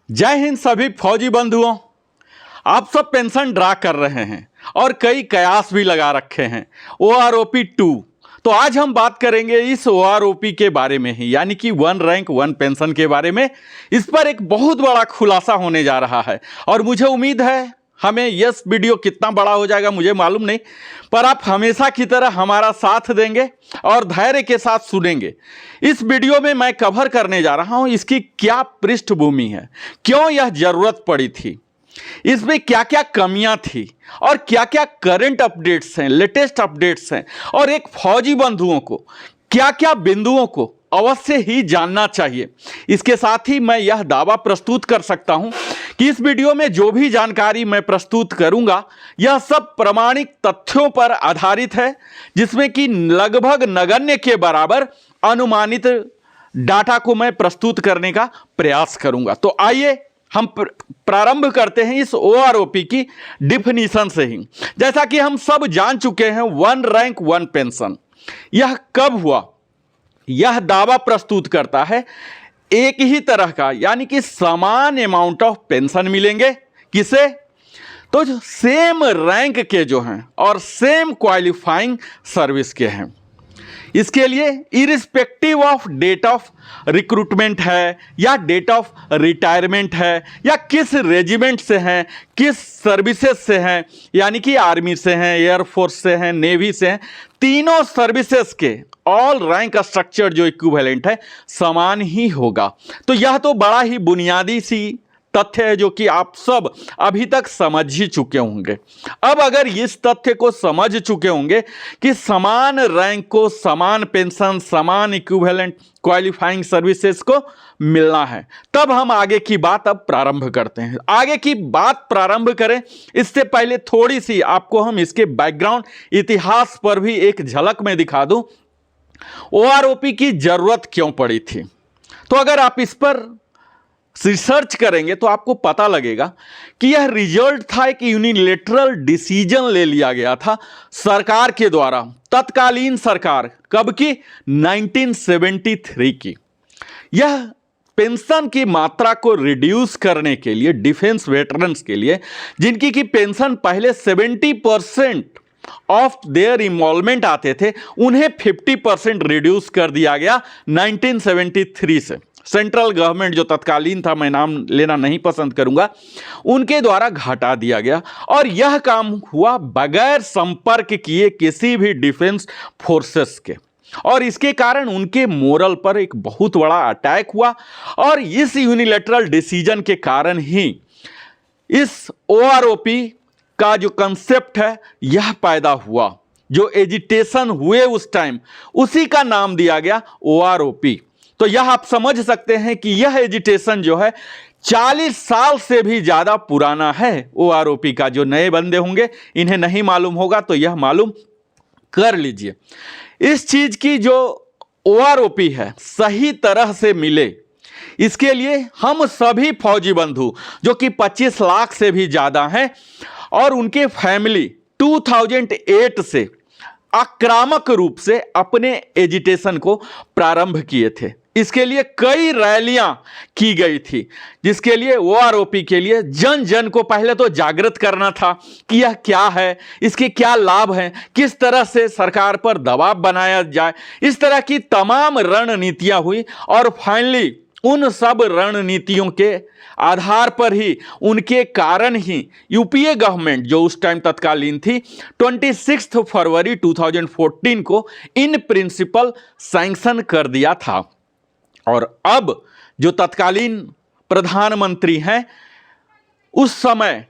जय हिंद सभी फौजी बंधुओं। आप सब पेंशन ड्रा कर रहे हैं और कई कयास भी लगा रखे हैं OROP 2। तो आज हम बात करेंगे इस OROP के बारे में ही, यानी कि वन रैंक वन पेंशन के बारे में। इस पर एक बहुत बड़ा खुलासा होने जा रहा है और मुझे उम्मीद है हमें यह वीडियो कितना बड़ा हो जाएगा मुझे मालूम नहीं, पर आप हमेशा की तरह हमारा साथ देंगे और धैर्य के साथ सुनेंगे। इस वीडियो में मैं कवर करने जा रहा हूं इसकी क्या पृष्ठभूमि है, क्यों यह जरूरत पड़ी थी, इसमें क्या क्या कमियां थी और क्या क्या करंट अपडेट्स हैं, लेटेस्ट अपडेट्स हैं, और एक फौजी बंधुओं को क्या क्या बिंदुओं को अवश्य ही जानना चाहिए। इसके साथ ही मैं यह दावा प्रस्तुत कर सकता हूं कि इस वीडियो में जो भी जानकारी मैं प्रस्तुत करूंगा यह सब प्रामाणिक तथ्यों पर आधारित है, जिसमें कि लगभग नगण्य के बराबर अनुमानित डाटा को मैं प्रस्तुत करने का प्रयास करूंगा। तो आइए हम प्रारंभ करते हैं इस OROP की डिफिनीशन से ही। जैसा कि हम सब जान चुके हैं, वन रैंक वन पेंशन यह कब हुआ, यह दावा प्रस्तुत करता है एक ही तरह का, यानी कि समान अमाउंट ऑफ पेंशन मिलेंगे। किसे? तो सेम रैंक के जो हैं और सेम क्वालिफाइंग सर्विस के हैं। इसके लिए irrespective of date of recruitment है या डेट ऑफ रिटायरमेंट है या किस रेजिमेंट से हैं, किस सर्विसेज से हैं, यानी कि आर्मी से हैं, एयरफोर्स से हैं, नेवी से हैं, तीनों सर्विसेज के ऑल रैंक स्ट्रक्चर जो इक्विवेलेंट है समान ही होगा। तो यह तो बड़ा ही बुनियादी सी तथ्य है जो कि आप सब अभी तक समझ ही चुके होंगे। अब अगर इस तथ्य को समझ चुके होंगे कि समान रैंक को समान पेंशन, समान इक्विवेलेंट क्वालिफाइंग सर्विसेज को मिलना है, तब हम आगे की बात अब प्रारंभ करते हैं। आगे की बात प्रारंभ करें इससे पहले थोड़ी सी आपको हम इसके बैकग्राउंड इतिहास पर भी एक झलक में दिखा दूं। OROP की जरूरत क्यों पड़ी थी? तो अगर आप इस पर रिसर्च करेंगे तो आपको पता लगेगा कि यह रिजल्ट था एक यूनिलेटरल डिसीजन ले लिया गया था सरकार के द्वारा, तत्कालीन सरकार। कब की? 1973 की। यह पेंशन की मात्रा को रिड्यूस करने के लिए डिफेंस वेटरन्स के लिए, जिनकी की पेंशन पहले 70% ऑफ देयर इन्वॉल्वमेंट आते थे, उन्हें 50% रिड्यूस कर दिया गया 1973 से। सेंट्रल गवर्नमेंट जो तत्कालीन था, मैं नाम लेना नहीं पसंद करूंगा, उनके द्वारा घटा दिया गया। और यह काम हुआ बगैर संपर्क किए किसी भी डिफेंस फोर्सेस के, और इसके कारण उनके मोरल पर एक बहुत बड़ा अटैक हुआ। और इस यूनिलैटरल डिसीजन के कारण ही इस OROP का जो कंसेप्ट है यह पैदा हुआ। जो एजिटेशन हुए उस टाइम, उसी का नाम दिया गया OROP। तो यह आप समझ सकते हैं कि यह एजिटेशन जो है 40 साल से भी ज्यादा पुराना है OROP का। जो नए बंदे होंगे इन्हें नहीं मालूम होगा तो यह मालूम कर लीजिए। इस चीज की जो OROP है सही तरह से मिले, इसके लिए हम सभी फौजी बंधु जो कि 25 लाख से भी ज्यादा हैं और उनके फैमिली 2008 से आक्रामक रूप से अपने एजिटेशन को प्रारंभ किए थे। इसके लिए कई रैलियां की गई थी, जिसके लिए OROP के लिए जन जन को पहले तो जागृत करना था कि यह क्या है, इसके क्या लाभ हैं, किस तरह से सरकार पर दबाव बनाया जाए। इस तरह की तमाम रणनीतियां हुई और फाइनली उन सब रणनीतियों के आधार पर ही, उनके कारण ही UPA गवर्नमेंट जो उस टाइम तत्कालीन थी 26 फरवरी 2014 को इन प्रिंसिपल सैंक्शन कर दिया था। और अब जो तत्कालीन प्रधानमंत्री हैं उस समय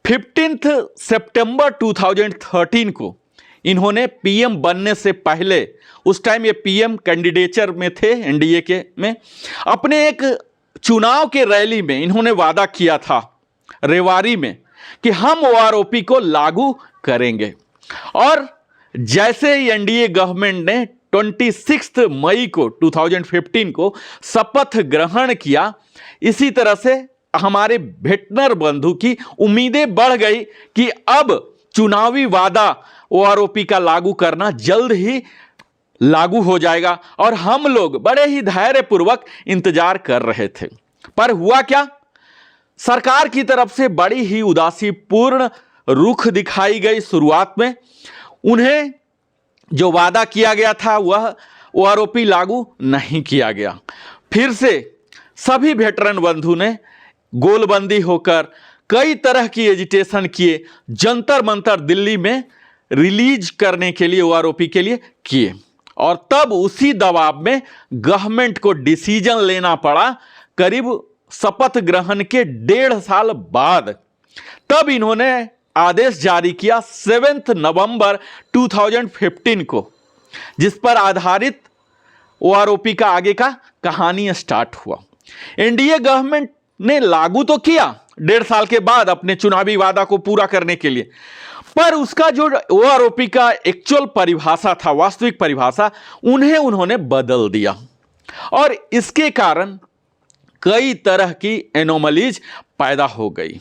15 सितंबर 2013 को इन्होंने PM बनने से पहले, उस टाइम ये PM कैंडिडेचर में थे NDA के में, अपने एक चुनाव के रैली में इन्होंने वादा किया था रेवाड़ी में कि हम OROP को लागू करेंगे। और जैसे ही NDA गवर्नमेंट ने 26 मई को 2015 को शपथ ग्रहण किया, इसी तरह से हमारे भेटनर बंधु की उम्मीदें बढ़ गई कि अब चुनावी वादा OROP का लागू करना जल्द ही लागू हो जाएगा। और हम लोग बड़े ही धैर्यपूर्वक इंतजार कर रहे थे। पर हुआ क्या? सरकार की तरफ से बड़ी ही उदासीपूर्ण रुख दिखाई गई। शुरुआत में उन्हें जो वादा किया गया था वह ओआरओपी लागू नहीं किया गया। फिर से सभी वेटरन बंधु ने गोलबंदी होकर कई तरह की एजिटेशन किए, जंतर मंतर दिल्ली में रिलीज करने के लिए ओआरओपी के लिए किए, और तब उसी दबाव में गवर्नमेंट को डिसीजन लेना पड़ा करीब शपथ ग्रहण के 1.5 साल बाद। तब इन्होंने आदेश जारी किया 7 नवंबर 2015 को, जिस पर आधारित ओआरओपी का आगे का कहानी स्टार्ट हुआ। एनडीए गवर्नमेंट ने लागू तो किया 1.5 साल के बाद अपने चुनावी वादा को पूरा करने के लिए, पर उसका जो ओआरओपी का एक्चुअल परिभाषा था, वास्तविक परिभाषा, उन्होंने बदल दिया, और इसके कारण कई तरह की एनोमलीज पैदा हो गई।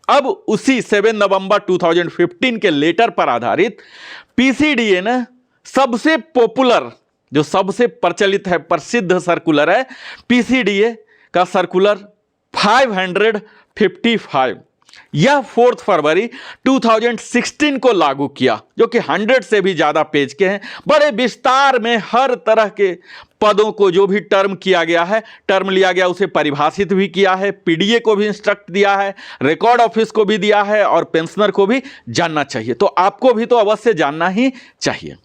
अब उसी 7 नवंबर 2015 के लेटर पर आधारित पीसीडीए ने सबसे पॉपुलर, जो सबसे प्रचलित है, प्रसिद्ध सर्कुलर है पीसीडीए का सर्कुलर 555, यह 4 फरवरी 2016 को लागू किया, जो कि 100 से भी ज्यादा पेज के हैं। बड़े विस्तार में हर तरह के पदों को जो भी टर्म किया गया है, टर्म लिया गया, उसे परिभाषित भी किया है, पीडीए को भी इंस्ट्रक्ट दिया है, रिकॉर्ड ऑफिस को भी दिया है, और पेंशनर को भी जानना चाहिए। तो आपको भी तो अवश्य जानना ही चाहिए।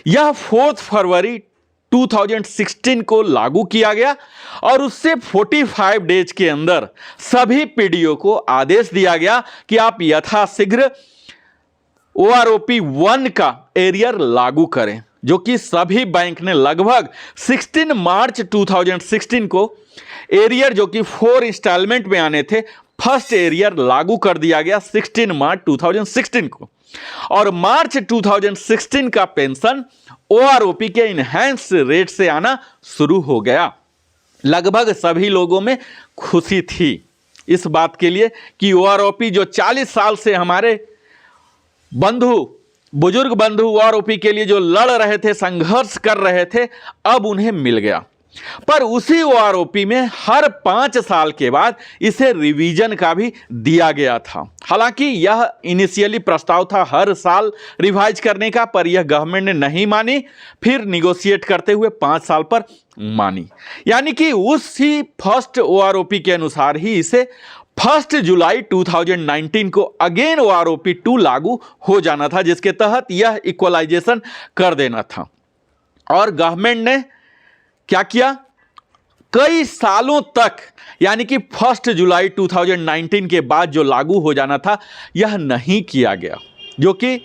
यह 4 फरवरी 2016 को लागू किया गया, और उससे 45 डेज के अंदर सभी पीडीओ को आदेश दिया गया कि आप यथाशीघ्र ओआरओपी 1 का एरियर लागू करें, जो कि सभी बैंक ने लगभग 16 मार्च 2016 को एरियर, जो कि 4 इंस्टॉलमेंट में आने थे, फर्स्ट एरियर लागू कर दिया गया 16 मार्च 2016 को। और मार्च 2016 का पेंशन ओआरओपी के इनहैंस रेट से आना शुरू हो गया। लगभग सभी लोगों में खुशी थी इस बात के लिए कि ओआरओपी, जो 40 साल से हमारे बंधु, बुजुर्ग बंधु ओआरओपी के लिए जो लड़ रहे थे, संघर्ष कर रहे थे, अब उन्हें मिल गया। पर उसी ओआरओपी में हर 5 साल के बाद इसे रिवीजन का भी दिया गया था। हालांकि यह इनिशियली प्रस्ताव था हर साल रिवाइज करने का, पर यह गवर्नमेंट ने नहीं मानी, फिर निगोशिएट करते हुए 5 साल पर मानी। यानी कि उसी फर्स्ट ओआरओपी के अनुसार ही इसे 1 जुलाई 2019 को अगेन ओआरओपी 2 लागू हो जाना था, जिसके तहत यह इक्वलाइजेशन कर देना था। और गवर्नमेंट ने क्या किया, कई सालों तक, यानी कि 1 जुलाई 2019 के बाद जो लागू हो जाना था, यह नहीं किया गया, जो कि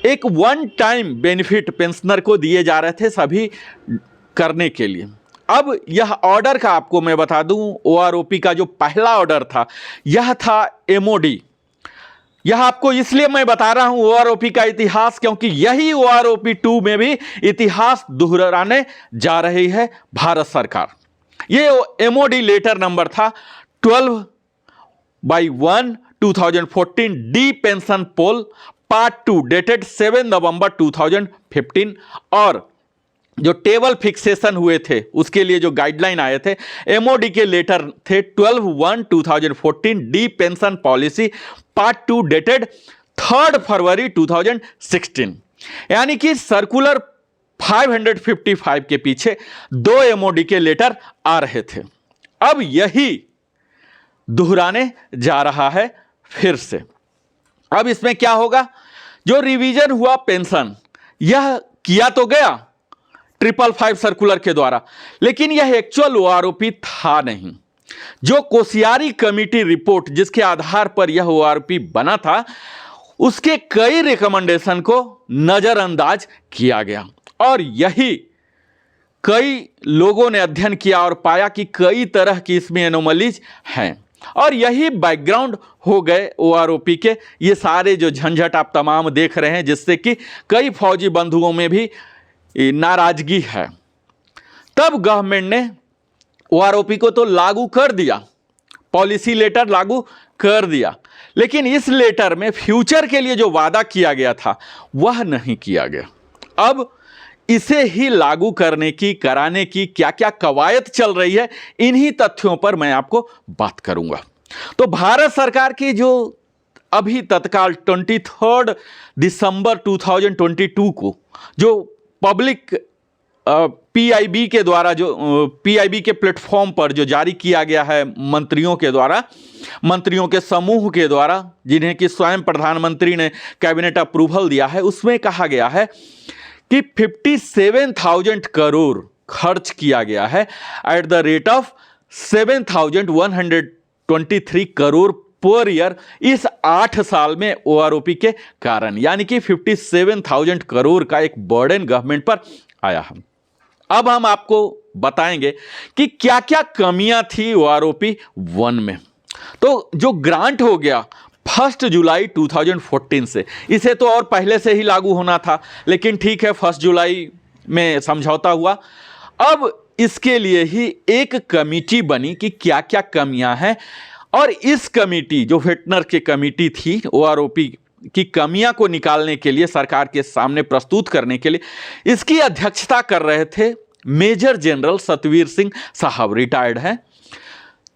एक वन टाइम बेनिफिट पेंशनर को दिए जा रहे थे सभी करने के लिए। अब यह ऑर्डर का आपको मैं बता दूं, ओआरओपी का जो पहला ऑर्डर था, यह था एमओडी। यह आपको इसलिए मैं बता रहा हूं ओआरओपी का इतिहास, क्योंकि यही ओआरओपी 2 में भी इतिहास दोहराने जा रही है भारत सरकार। यह एमओडी लेटर नंबर था 12/1 2014 डी पेंशन पोल पार्ट 2 डेटेड 7 नवंबर 2015, और जो टेबल फिक्सेशन हुए थे उसके लिए जो गाइडलाइन आए थे, एमओडी के लेटर थे 12/1 2014 D pension policy part 2 dated 3 फरवरी 2016। यानी कि सर्कुलर 555 के पीछे 2 एमओडी के लेटर आ रहे थे। अब यही दोहराने जा रहा है फिर से। अब इसमें क्या होगा, जो रिवीजन हुआ पेंशन, यह किया तो गया 555 सर्कुलर के द्वारा, लेकिन यह एक्चुअल ओआरओपी था नहीं। जो कोसियारी कमेटी रिपोर्ट, जिसके आधार पर यह ओआरओपी बना था, उसके कई रिकमेंडेशन को नजरअंदाज किया गया, और यही कई लोगों ने अध्ययन किया और पाया कि कई तरह की इसमें एनोमलीज हैं, और यही बैकग्राउंड हो गए ओआरओपी के ये सारे जो झंझट आप तमाम देख रहे हैं, जिससे कि कई फौजी बंधुओं में भी नाराजगी है। तब गवर्नमेंट ने ओआरओपी को तो लागू कर दिया, पॉलिसी लेटर लागू कर दिया, लेकिन इस लेटर में फ्यूचर के लिए जो वादा किया गया था वह नहीं किया गया। अब इसे ही लागू करने की, कराने की क्या क्या कवायद चल रही है, इन्हीं तथ्यों पर मैं आपको बात करूंगा। तो भारत सरकार की जो अभी तत्काल 23 दिसंबर 2022 को जो पब्लिक पीआईबी के द्वारा जो पीआईबी के प्लेटफॉर्म पर जो जारी किया गया है मंत्रियों के द्वारा, मंत्रियों के समूह के द्वारा, जिन्हें कि स्वयं प्रधानमंत्री ने कैबिनेट अप्रूवल दिया है, उसमें कहा गया है कि 57,000 करोड़ खर्च किया गया है at the rate of 7,123 crore per year इस 8 साल में ओआरओपी के कारण, यानी कि 57,000 करोड़ का एक बर्डन गवर्नमेंट पर आया है। अब हम आपको बताएंगे कि क्या क्या कमियां थी ओआरओपी 1 में। तो जो ग्रांट हो गया 1 जुलाई 2014 से, इसे तो और पहले से ही लागू होना था, लेकिन ठीक है 1 जुलाई में समझौता हुआ। अब इसके लिए ही एक कमेटी बनी कि क्या क्या कमियां हैं, और इस कमेटी जो वेटनर की कमेटी थी ओआरओपी की कमियां को निकालने के लिए, सरकार के सामने प्रस्तुत करने के लिए, इसकी अध्यक्षता कर रहे थे मेजर जनरल सतवीर सिंह साहब, रिटायर्ड हैं।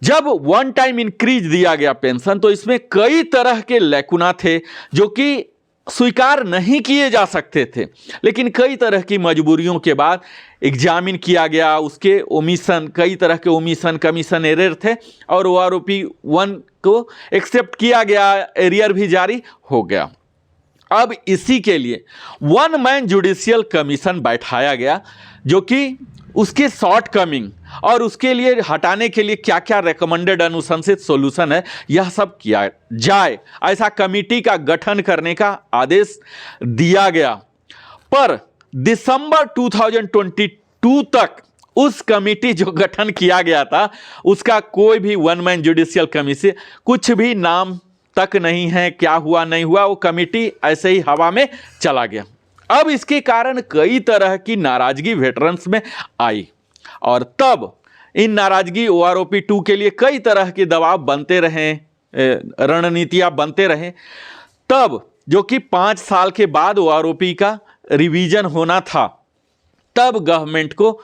जब वन टाइम इंक्रीज दिया गया पेंशन, तो इसमें कई तरह के लैकुना थे जो कि स्वीकार नहीं किए जा सकते थे, लेकिन कई तरह की मजबूरियों के बाद एग्जामिन किया गया। उसके ओमिशन, कई तरह के ओमिशन कमीशन एरर थे, और ओआरओपी 1 को एक्सेप्ट किया गया, एरियर भी जारी हो गया। अब इसी के लिए 1 मैन जुडिशियल कमीशन बैठाया गया, जो कि उसके शॉर्ट कमिंग और उसके लिए हटाने के लिए क्या क्या रिकमेंडेड अनुशंसित सॉल्यूशन है, यह सब किया जाए, ऐसा कमेटी का गठन करने का आदेश दिया गया। पर दिसंबर 2022 तक उस कमेटी जो गठन किया गया था, उसका कोई भी 1 मैन जुडिशियल कमीशन, कुछ भी नाम तक नहीं है। क्या हुआ नहीं हुआ, वो कमेटी ऐसे ही हवा में चला गया। अब इसके कारण कई तरह की नाराजगी वेटरन्स में आई, और तब इन नाराजगी ओआरओपी 2 के लिए कई तरह के दबाव बनते रहे, रणनीतियां बनते रहे। तब जो कि 5 साल के बाद ओआरओपी का रिवीजन होना था, तब गवर्नमेंट को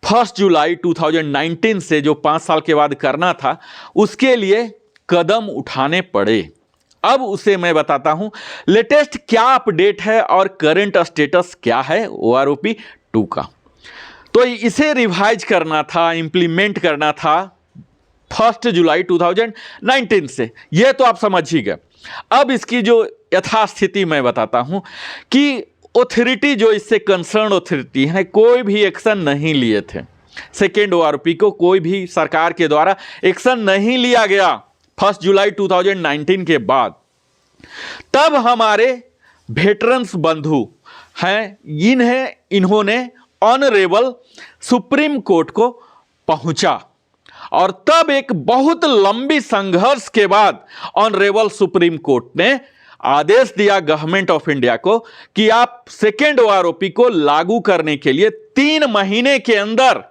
1 जुलाई 2019 से जो 5 साल के बाद करना था, उसके लिए कदम उठाने पड़े। अब उसे मैं बताता हूं, लेटेस्ट क्या अपडेट है और करंट स्टेटस क्या है ओआरओपी 2 का। तो इसे रिवाइज करना था, इंप्लीमेंट करना था 1 जुलाई 2019 से, यह तो आप समझ ही गए। अब इसकी जो यथास्थिति मैं बताता हूं कि ऑथोरिटी जो इससे कंसर्न ऑथोरिटी है, कोई भी एक्शन नहीं लिए थे। सेकेंड ओआरओपी को कोई भी सरकार के द्वारा एक्शन नहीं लिया गया 1 जुलाई 2019 के बाद। तब हमारे वेटरन्स बंधु हैं, इन्होंने ऑनरेबल सुप्रीम कोर्ट को पहुंचा, और तब एक बहुत लंबी संघर्ष के बाद ऑनरेबल सुप्रीम कोर्ट ने आदेश दिया गवर्नमेंट ऑफ इंडिया को कि आप सेकेंड ओआरओपी को लागू करने के लिए 3 महीने के अंदर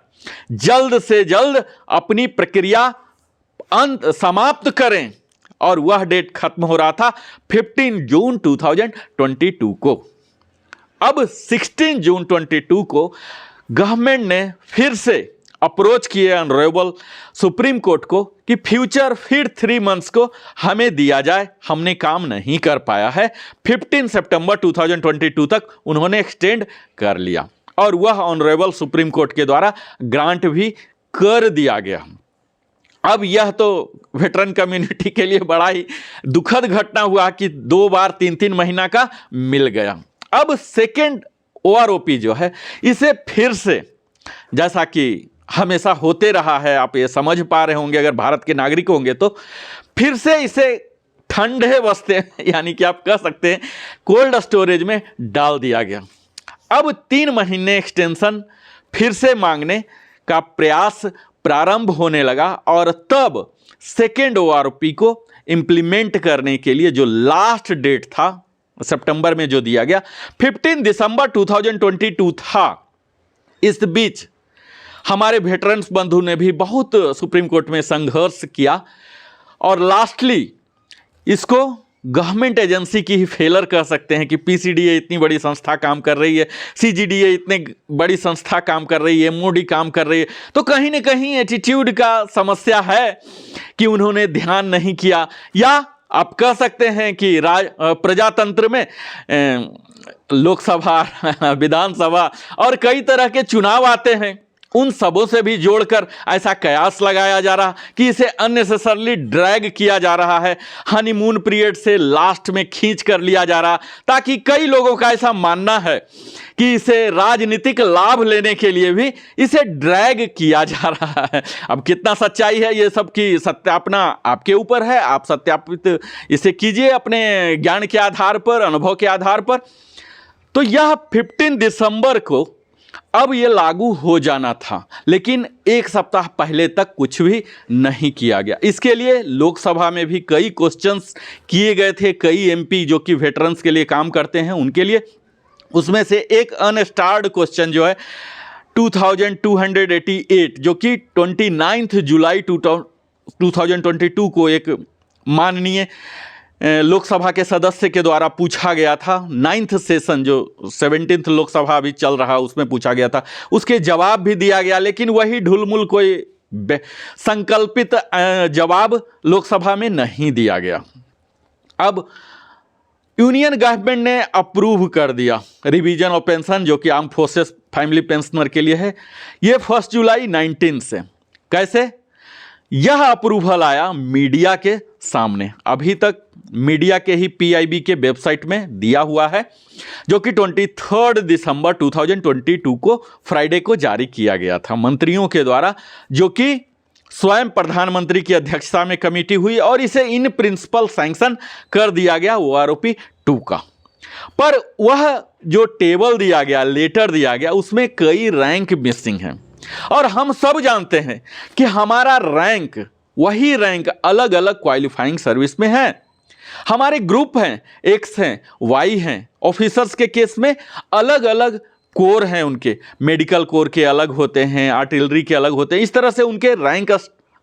जल्द से जल्द अपनी प्रक्रिया समाप्त करें, और वह डेट खत्म हो रहा था 15 जून 2022 को। अब 16 जून 22 को गवर्नमेंट ने फिर से अप्रोच किए ऑनरेबल सुप्रीम कोर्ट को कि फ्यूचर फिर 3 मंथ्स को हमें दिया जाए, हमने काम नहीं कर पाया है। 15 सितंबर 2022 तक उन्होंने एक्सटेंड कर लिया, और वह ऑनरेबल सुप्रीम कोर्ट के द्वारा ग्रांट भी कर दिया गया। अब यह तो वेटरन कम्युनिटी के लिए बड़ा ही दुखद घटना हुआ कि 2 बार 3-3 महीना का मिल गया। अब सेकेंड ओआरओपी जो है, इसे फिर से, जैसा कि हमेशा होते रहा है, आप ये समझ पा रहे होंगे अगर भारत के नागरिक होंगे तो, फिर से इसे ठंडे बस्ते यानी कि आप कह सकते हैं कोल्ड स्टोरेज में डाल दिया गया। अब 3 महीने एक्सटेंशन फिर से मांगने का प्रयास प्रारंभ होने लगा, और तब सेकेंड ओआरओपी को इंप्लीमेंट करने के लिए जो लास्ट डेट था सितंबर में जो दिया गया 15 दिसंबर 2022 था। इस बीच हमारे वेटरन्स बंधु ने भी बहुत सुप्रीम कोर्ट में संघर्ष किया, और लास्टली इसको गवर्नमेंट एजेंसी की ही फेलर कह सकते हैं कि पीसीडीए इतनी बड़ी संस्था काम कर रही है, सीजीडीए इतनी बड़ी संस्था काम कर रही है, मोडी काम कर रही है, तो कहीं ना कहीं एटीट्यूड का समस्या है कि उन्होंने ध्यान नहीं किया। या आप कह सकते हैं कि प्रजातंत्र में लोकसभा, विधानसभा और कई तरह के चुनाव आते हैं, उन सबों से भी जोड़कर ऐसा कयास लगाया जा रहा कि इसे अननेसेसरली ड्रैग किया जा रहा है, हनीमून पीरियड से लास्ट में खींच कर लिया जा रहा, ताकि कई लोगों का ऐसा मानना है कि इसे राजनीतिक लाभ लेने के लिए भी इसे ड्रैग किया जा रहा है। अब कितना सच्चाई है ये सब की सत्यापना आपके ऊपर है, आप सत्यापित इसे कीजिए अपने ज्ञान के आधार पर, अनुभव के आधार पर। तो यह 15 दिसंबर को अब ये लागू हो जाना था, लेकिन एक सप्ताह पहले तक कुछ भी नहीं किया गया। इसके लिए लोकसभा में भी कई क्वेश्चंस किए गए थे, कई एमपी जो कि वेटरन्स के लिए काम करते हैं उनके लिए। उसमें से एक अनस्टार्ड क्वेश्चन जो है 2288 जो कि 29 जुलाई 2022 को एक माननीय लोकसभा के सदस्य के द्वारा पूछा गया था। 9th सेशन जो 17th लोकसभा अभी चल रहा उसमें पूछा गया था, उसके जवाब भी दिया गया, लेकिन वही ढुलमुल कोई संकल्पित जवाब लोकसभा में नहीं दिया गया। अब यूनियन गवर्नमेंट ने अप्रूव कर दिया रिवीजन ऑफ पेंशन जो कि आर्म फोर्सेस फैमिली पेंशनर के लिए है, ये 1 जुलाई 19 से। कैसे यह अप्रूवल आया? मीडिया के सामने। अभी तक मीडिया के ही पीआईबी के वेबसाइट में दिया हुआ है, जो कि 23 दिसंबर 2022 को फ्राइडे को जारी किया गया था मंत्रियों के द्वारा, जो कि स्वयं प्रधानमंत्री की अध्यक्षता में कमेटी हुई और इसे इन प्रिंसिपल सैंक्शन कर दिया गया ओआरओपी 2 का। पर वह जो टेबल दिया गया, लेटर दिया गया, उसमें कई रैंक मिसिंग हैं और हम सब जानते हैं कि हमारा रैंक, वही रैंक अलग अलग क्वालिफाइंग सर्विस में है। हमारे ग्रुप हैं, एक्स हैं, वाई हैं। ऑफिसर्स के केस में अलग अलग कोर हैं, उनके मेडिकल कोर के अलग होते हैं, आर्टिलरी के अलग होते हैं। इस तरह से उनके रैंक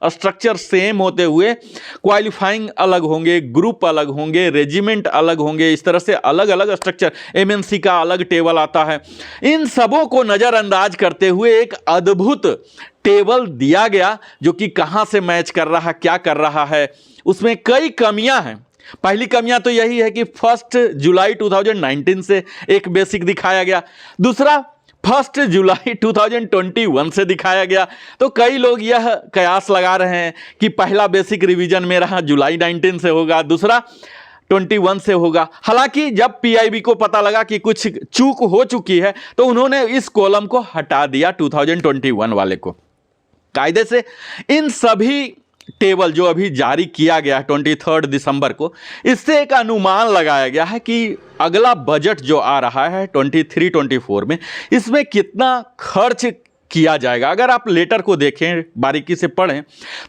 स्ट्रक्चर सेम होते हुए क्वालिफाइंग अलग होंगे, ग्रुप अलग होंगे, रेजिमेंट अलग होंगे। इस तरह से अलग अलग स्ट्रक्चर, एमएनसी का अलग टेबल आता है। इन सबों को नज़रअंदाज करते हुए एक अद्भुत टेबल दिया गया, जो कि कहाँ से मैच कर रहा, क्या कर रहा है। उसमें कई कमियां हैं। पहली कमियां तो यही है कि 1 जुलाई 2019 से एक बेसिक दिखाया गया, दूसरा 1 जुलाई 2021 से दिखाया गया। तो कई लोग यह कयास लगा रहे हैं कि पहला बेसिक रिवीजन मेरा जुलाई 19 से होगा, दूसरा 21 से होगा। हालांकि जब पीआईबी को पता लगा कि कुछ चूक हो चुकी है, तो उन्होंने इस कॉलम को हटा दिया 2021 वाले को। कायदे से इन सभी टेबल जो अभी जारी किया गया है 23 दिसंबर को, इससे एक अनुमान लगाया गया है कि अगला बजट जो आ रहा है 23-24 में, इसमें कितना खर्च किया जाएगा। अगर आप लेटर को देखें, बारीकी से पढ़ें,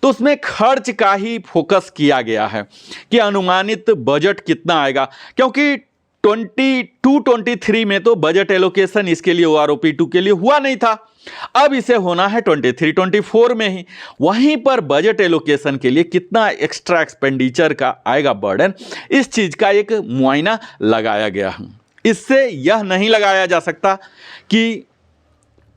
तो उसमें खर्च का ही फोकस किया गया है कि अनुमानित बजट कितना आएगा। क्योंकि 22-23 में तो बजट एलोकेशन इसके लिए ओआरओपी 2 के लिए हुआ नहीं था, अब इसे होना है 23-24 में ही। वहीं पर बजट एलोकेशन के लिए कितना एक्स्ट्रा एक्सपेंडिचर का आएगा बर्डन, इस चीज का एक मुआयना लगाया गया है। इससे यह नहीं लगाया जा सकता कि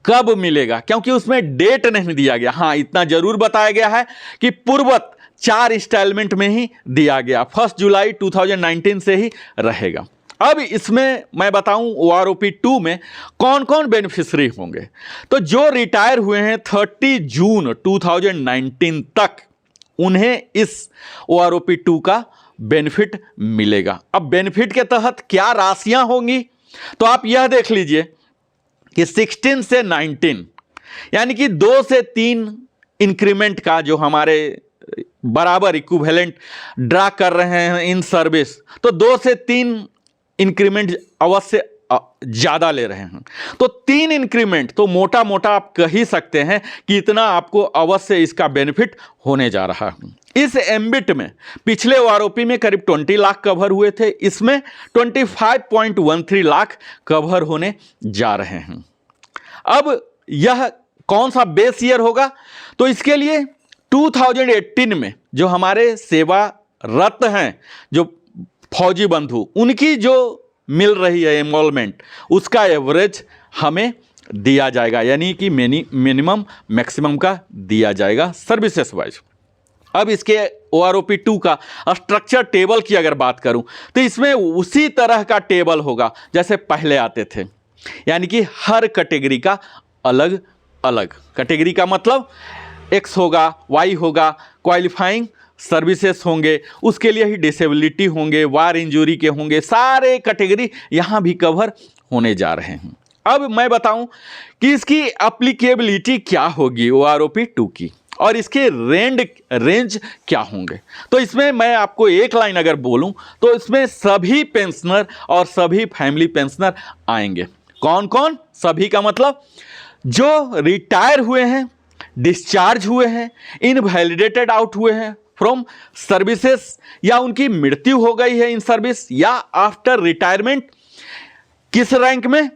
कब मिलेगा, क्योंकि उसमें डेट नहीं दिया गया। हाँ, इतना जरूर बताया गया है कि पूर्ववत 4 इंस्टॉलमेंट में ही दिया गया, 1 जुलाई 2019 से ही रहेगा। अब इसमें मैं बताऊं ओआरओपी 2 में कौन कौन बेनिफिशरी होंगे। तो जो रिटायर हुए हैं 30 जून 2019 तक, उन्हें इस ओआरओपी 2 का बेनिफिट मिलेगा। अब बेनिफिट के तहत क्या राशियां होंगी, तो आप यह देख लीजिए कि 16 से 19 यानी कि 2 से 3 इंक्रीमेंट का जो हमारे बराबर इक्विवेलेंट ड्रा कर रहे हैं इन सर्विस, तो 2 से 3 इंक्रीमेंट अवश्य ज़्यादा ले रहे हैं। तो 3 इंक्रीमेंट तो मोटा मोटा आप कह ही सकते हैं कि इतना आपको अवश्य इसका बेनिफिट होने जा रहा है। इस एम्बिट में पिछले ओआरओपी में करीब 20 लाख कवर हुए थे, इसमें 25.13 लाख कवर होने जा रहे हैं। अब यह कौन सा बेस ईयर होगा, तो इसके लिए 2018 में जो हमारे सेवारत हैं, जो फौजी बंधु, उनकी जो मिल रही है एनरोलमेंट, उसका एवरेज हमें दिया जाएगा, यानी कि मिनिमम मैक्सिमम का दिया जाएगा सर्विसेज वाइज। अब इसके OROP 2 का स्ट्रक्चर टेबल की अगर बात करूं तो इसमें उसी तरह का टेबल होगा जैसे पहले आते थे, यानी कि हर कैटेगरी का अलग अलग। कैटेगरी का मतलब X होगा, Y होगा, क्वालिफाइंग सर्विसेज होंगे, उसके लिए ही डिसेबिलिटी होंगे, वार इंजरी के होंगे, सारे कैटेगरी यहाँ भी कवर होने जा रहे हैं। अब मैं बताऊं कि इसकी एप्लीकेबिलिटी क्या होगी OROP 2 की, और इसके रेंज क्या होंगे। तो इसमें मैं आपको एक लाइन अगर बोलूं तो इसमें सभी पेंशनर और सभी फैमिली पेंशनर आएंगे। कौन कौन? सभी का मतलब जो रिटायर हुए हैं, डिस्चार्ज हुए हैं, इनवैलिडेटेड आउट हुए हैं फ्रॉम सर्विसेज, या उनकी मृत्यु हो गई है इन सर्विस, या आफ्टर रिटायरमेंट किस रैंक में,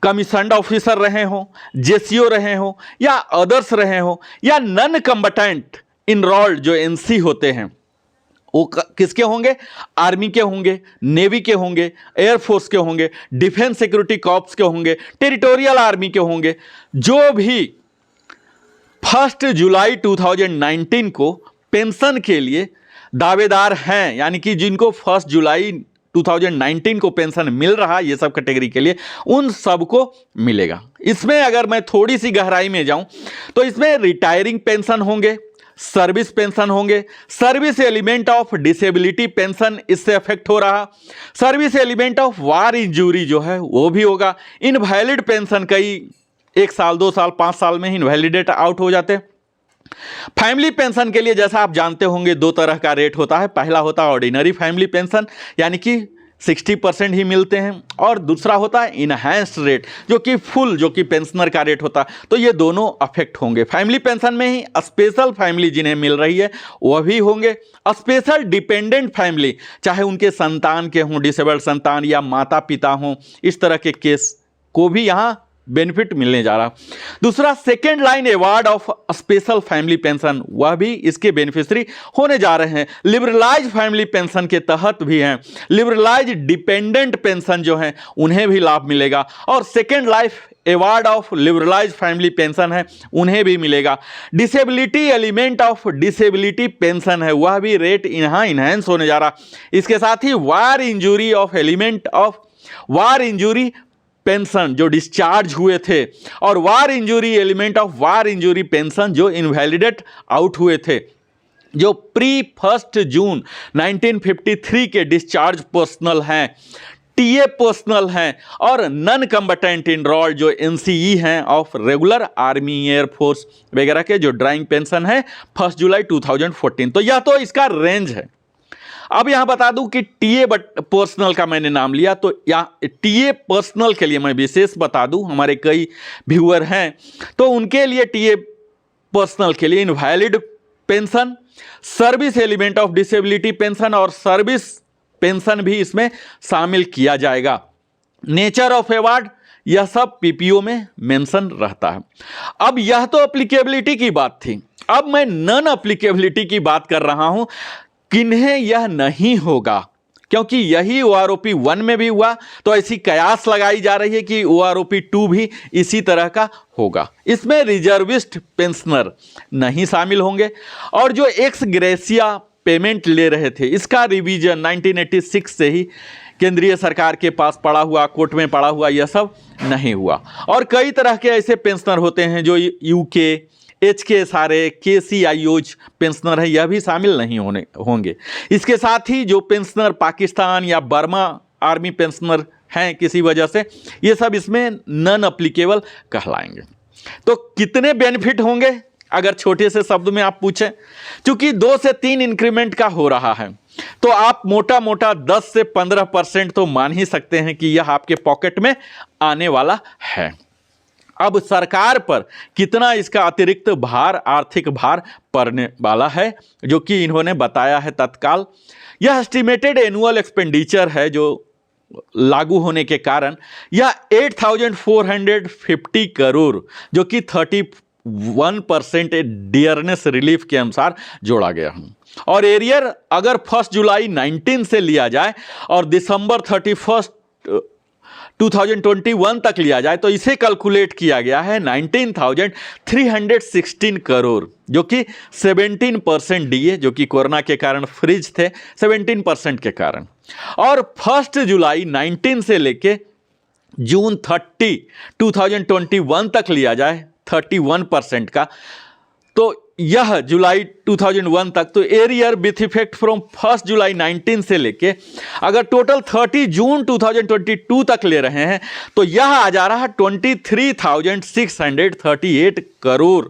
कमीशन्ड ऑफिसर रहे हो, JCO रहे हो, या अदर्स रहे हो, या नॉन कम्बटेंट इनरोल्ड जो NC होते हैं वो किसके होंगे? आर्मी के होंगे, नेवी के होंगे, एयरफोर्स के होंगे, डिफेंस सिक्योरिटी कॉर्प्स के होंगे, टेरिटोरियल आर्मी के होंगे। जो भी 1 जुलाई 2019 को पेंशन के लिए दावेदार हैं, यानी कि जिनको 1 जुलाई 2019 को पेंशन मिल रहा है, ये सब कैटेगरी के लिए उन सबको मिलेगा। इसमें अगर मैं थोड़ी सी गहराई में जाऊं तो इसमें रिटायरिंग पेंशन होंगे, सर्विस पेंशन होंगे, service element of disability pension इससे अफेक्ट हो रहा, service element of war injury जो है वो भी होगा, इनवैलिड पेंशन कई 1 साल 2 साल 5 साल में ही इनवैलिडेट आउट हो जाते हैं। फैमिली पेंशन के लिए जैसा आप जानते होंगे 2 तरह का रेट होता है। पहला होता है ऑर्डिनरी फैमिली पेंशन, यानी कि 60% ही मिलते हैं, और दूसरा होता है इनहैंस्ड रेट जो कि फुल, जो कि पेंशनर का रेट होता है। तो ये दोनों अफेक्ट होंगे। फैमिली पेंशन में ही स्पेशल फैमिली जिन्हें मिल रही है वह भी होंगे, स्पेशल डिपेंडेंट फैमिली चाहे उनके संतान के हों, डिसेबल्ड संतान या माता पिता हों, इस तरह के केस को भी यहाँ बेनिफिट मिलने जा रहा। दूसरा second line award of special family pension, वह भी इसके बेनिफिशियरी होने जा रहे हैं। लिबरलाइज फैमिली पेंशन के तहत भी हैं, लिबरलाइज डिपेंडेंट पेंशन जो हैं उन्हें भी लाभ मिलेगा, और second life award of liberalise family pension है उन्हें भी मिलेगा। Disability element of disability pension है, वह भी रेट यहाँ इनहेंस होने जा रहा। इसके साथ ही war injury of element of war injury pension जो डिस्चार्ज हुए थे, और war injury element of war injury pension जो इनवैलिडेट आउट हुए थे, जो प्री 1 जून 1953 के डिस्चार्ज पर्सनल हैं, TA पर्सनल हैं, और नॉन कम्बटेंट इनरोल्ड जो NCE हैं ऑफ रेगुलर आर्मी एयरफोर्स वगैरह के जो ड्राइंग पेंशन है 1 जुलाई 2014। तो यह तो इसका रेंज है। अब यहां बता दूं कि TA पर्सनल का मैंने नाम लिया, तो यहाँ TA पर्सनल के लिए मैं विशेष बता दूं, हमारे कई व्यूअर हैं तो उनके लिए TA पर्सनल के लिए invalid pension, service element of disability pension और सर्विस पेंशन भी इसमें शामिल किया जाएगा। नेचर ऑफ अवार्ड यह सब PPO में मेंशन रहता है। अब यह तो एप्लीकेबिलिटी की बात थी, अब मैं नॉन एप्लीकेबिलिटी की बात कर रहा हूं। किन्हें यह नहीं होगा, क्योंकि यही OROP 1 में भी हुआ, तो ऐसी कयास लगाई जा रही है कि OROP 2 भी इसी तरह का होगा। इसमें रिजर्विस्ट पेंशनर नहीं शामिल होंगे, और जो एक्स ग्रेसिया पेमेंट ले रहे थे इसका रिवीजन 1986 से ही केंद्रीय सरकार के पास पड़ा हुआ, कोर्ट में पड़ा हुआ, यह सब नहीं हुआ। और कई तरह के ऐसे पेंशनर होते हैं जो UK HK KCIOज पेंशनर है, यह भी शामिल नहीं होंगे। इसके साथ ही जो पेंशनर पाकिस्तान या बर्मा आर्मी पेंशनर हैं किसी वजह से, ये सब इसमें नॉन एप्लीकेबल कहलाएंगे। तो कितने बेनिफिट होंगे अगर छोटे से शब्द में आप पूछें, क्योंकि 2 से 3 इंक्रीमेंट का हो रहा है, तो आप मोटा मोटा 10 से 15% तो मान ही सकते हैं कि यह आपके पॉकेट में आने वाला है। अब सरकार पर कितना इसका अतिरिक्त भार, आर्थिक भार पड़ने वाला है, जो कि इन्होंने बताया है तत्काल। यह एस्टिमेटेड एनुअल एक्सपेंडिचर है जो लागू होने के कारण यह 8,450 करोड़, जो कि 31% डियरनेस रिलीफ के अनुसार जोड़ा गया है। और एरियर अगर 1 जुलाई 19 से लिया जाए और दिसंबर 31 2021 तक लिया जाए तो इसे कैलकुलेट किया गया है 19,316 करोड़, जो कि 17% डीए, जो कि कोरोना के कारण फ्रीज थे 17% के कारण। और 1 जुलाई 19 से लेके जून 30 2021 तक लिया जाए 31% का, तो यह जुलाई 2001 तक, तो एरियर विथ इफेक्ट फ्रॉम 1 जुलाई 19 से लेके अगर टोटल 30 जून 2022 तक ले रहे हैं तो यह आ जा रहा है 23,638 करोड़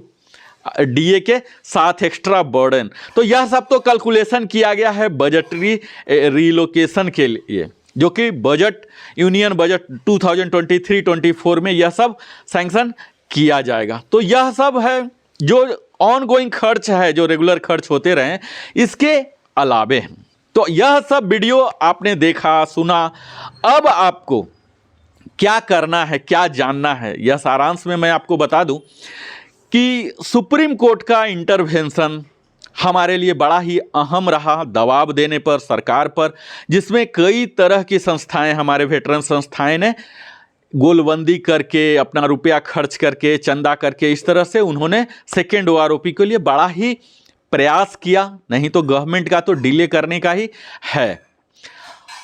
डीए के साथ एक्स्ट्रा बर्डन। तो यह सब तो कैलकुलेशन किया गया है बजटरी रिलोकेशन के लिए, जो कि बजट यूनियन बजट 2023-24 में यह सब सैंक्शन किया जाएगा। तो यह सब है जो ऑन गोइंग खर्च है, जो रेगुलर खर्च होते रहे इसके अलावे। तो यह सब वीडियो आपने देखा सुना, अब आपको क्या करना है, क्या जानना है, यह सारांश में मैं आपको बता दूं कि सुप्रीम कोर्ट का इंटरवेंशन हमारे लिए बड़ा ही अहम रहा दबाव देने पर सरकार पर, जिसमें कई तरह की संस्थाएं, हमारे वेटरन संस्थाएं ने गोलबंदी करके, अपना रुपया खर्च करके, चंदा करके, इस तरह से उन्होंने सेकेंड ओआरओपी के लिए बड़ा ही प्रयास किया। नहीं तो गवर्नमेंट का तो डिले करने का ही है।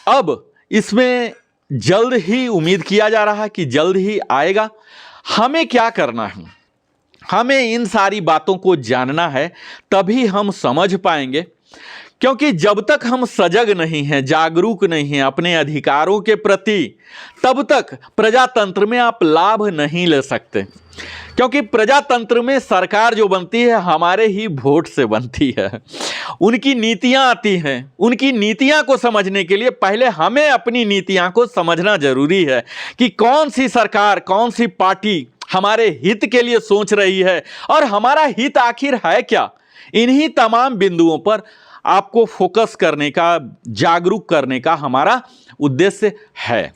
अब इसमें जल्द ही उम्मीद किया जा रहा है कि जल्द ही आएगा। हमें क्या करना है, हमें इन सारी बातों को जानना है, तभी हम समझ पाएंगे। क्योंकि जब तक हम सजग नहीं हैं, जागरूक नहीं हैं अपने अधिकारों के प्रति, तब तक प्रजातंत्र में आप लाभ नहीं ले सकते। क्योंकि प्रजातंत्र में सरकार जो बनती है हमारे ही वोट से बनती है, उनकी नीतियां आती हैं। उनकी नीतियां को समझने के लिए पहले हमें अपनी नीतियां को समझना जरूरी है कि कौन सी सरकार, कौन सी पार्टी हमारे हित के लिए सोच रही है और हमारा हित आखिर है क्या। इन्हीं तमाम बिंदुओं पर आपको फोकस करने का, जागरूक करने का हमारा उद्देश्य है।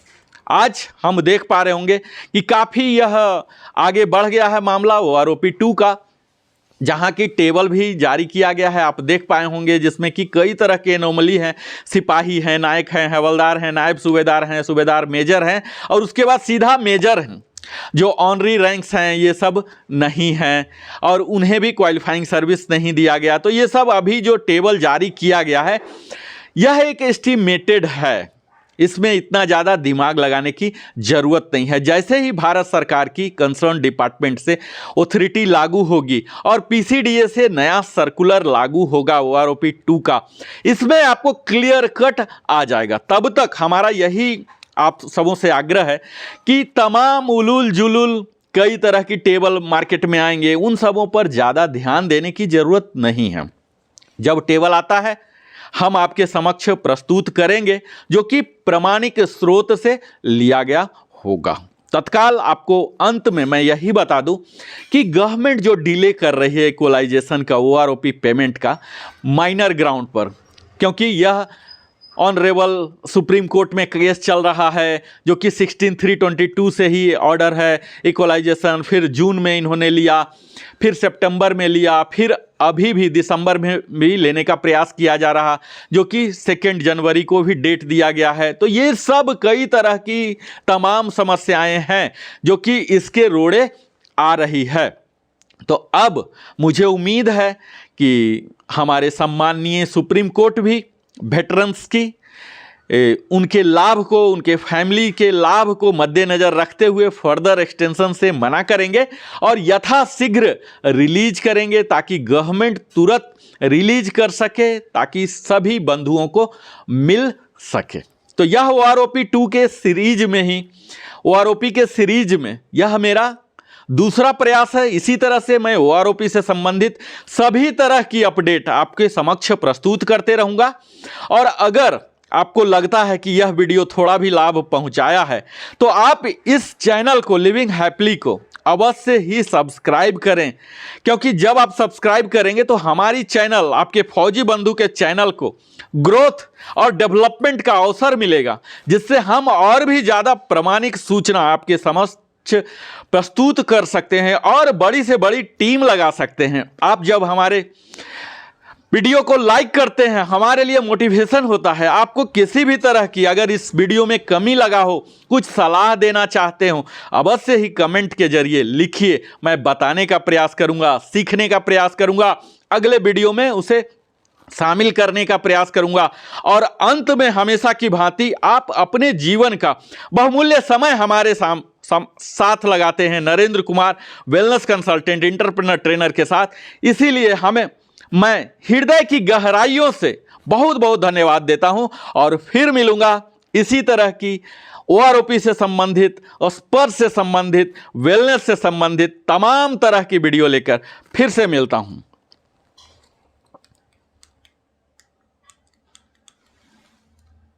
आज हम देख पा रहे होंगे कि काफ़ी यह आगे बढ़ गया है मामला ओआरओपी 2 का, जहां की टेबल भी जारी किया गया है, आप देख पाए होंगे, जिसमें कि कई तरह के एनोमली हैं। सिपाही हैं, नायक हैं, हवलदार हैं, नायब सूबेदार हैं, सूबेदार मेजर हैं, और उसके बाद सीधा मेजर हैं। जो ऑनरी रैंक्स हैं ये सब नहीं हैं और उन्हें भी क्वालिफाइंग सर्विस नहीं दिया गया। तो ये सब अभी जो टेबल जारी किया गया है यह एक एस्टिमेटेड है, इसमें इतना ज़्यादा दिमाग लगाने की ज़रूरत नहीं है। जैसे ही भारत सरकार की कंसर्न डिपार्टमेंट से ऑथोरिटी लागू होगी और पीसीडीए से नया सर्कुलर लागू होगा ओआरओपी 2 का, इसमें आपको क्लियर कट आ जाएगा। तब तक हमारा यही आप सबों से आग्रह है कि तमाम उलूल जुलूल कई तरह की टेबल मार्केट में आएंगे, उन सबों पर ज़्यादा ध्यान देने की ज़रूरत नहीं है। जब टेबल आता है हम आपके समक्ष प्रस्तुत करेंगे, जो कि प्रामाणिक स्रोत से लिया गया होगा। तत्काल आपको अंत में मैं यही बता दूं कि गवर्नमेंट जो डिले कर रही है इक्वलाइजेशन का, ओआरओपी पेमेंट का, माइनर ग्राउंड पर, क्योंकि यह ऑनरेबल सुप्रीम कोर्ट में केस चल रहा है, जो कि 16/3/22 से ही ऑर्डर है इक्वलाइजेशन। फिर जून में इन्होंने लिया, फिर सितंबर में लिया, फिर अभी भी दिसंबर में भी लेने का प्रयास किया जा रहा, जो कि 2 जनवरी को भी डेट दिया गया है। तो ये सब कई तरह की तमाम समस्याएं हैं जो कि इसके रोड़े आ रही है। तो अब मुझे उम्मीद है कि हमारे सम्माननीय सुप्रीम कोर्ट भी वेटरन्स की उनके लाभ को, उनके फैमिली के लाभ को मद्देनज़र रखते हुए फर्दर एक्सटेंशन से मना करेंगे और यथाशीघ्र रिलीज करेंगे, ताकि गवर्नमेंट तुरंत रिलीज कर सके, ताकि सभी बंधुओं को मिल सके। तो यह ओआरओपी 2 के सीरीज में ही, ओआरओपी के सीरीज में यह मेरा दूसरा प्रयास है। इसी तरह से मैं ओआरओपी से संबंधित सभी तरह की अपडेट आपके समक्ष प्रस्तुत करते रहूँगा। और अगर आपको लगता है कि यह वीडियो थोड़ा भी लाभ पहुंचाया है तो आप इस चैनल को, लिविंग हैप्पीली को, अवश्य ही सब्सक्राइब करें, क्योंकि जब आप सब्सक्राइब करेंगे तो हमारी चैनल, आपके फौजी बंधु के चैनल को ग्रोथ और डेवलपमेंट का अवसर मिलेगा, जिससे हम और भी ज़्यादा प्रामाणिक सूचना आपके समक्ष प्रस्तुत कर सकते हैं और बड़ी से बड़ी टीम लगा सकते हैं। आप जब हमारे वीडियो को लाइक करते हैं, हमारे लिए मोटिवेशन होता है। आपको किसी भी तरह की अगर इस वीडियो में कमी लगा हो, कुछ सलाह देना चाहते हो, अवश्य ही कमेंट के जरिए लिखिए। मैं बताने का प्रयास करूंगा, सीखने का प्रयास करूंगा, अगले वीडियो में उसे शामिल करने का प्रयास करूंगा। और अंत में हमेशा की भांति आप अपने जीवन का बहुमूल्य समय हमारे साथ लगाते हैं Narendra Kumar wellness consultant entrepreneur trainer के साथ। इसीलिए मैं हृदय की गहराइयों से बहुत बहुत धन्यवाद देता हूं और फिर मिलूंगा इसी तरह की OROP से संबंधित, स्पर्श से संबंधित, वेलनेस से संबंधित तमाम तरह की वीडियो लेकर फिर से मिलता हूं।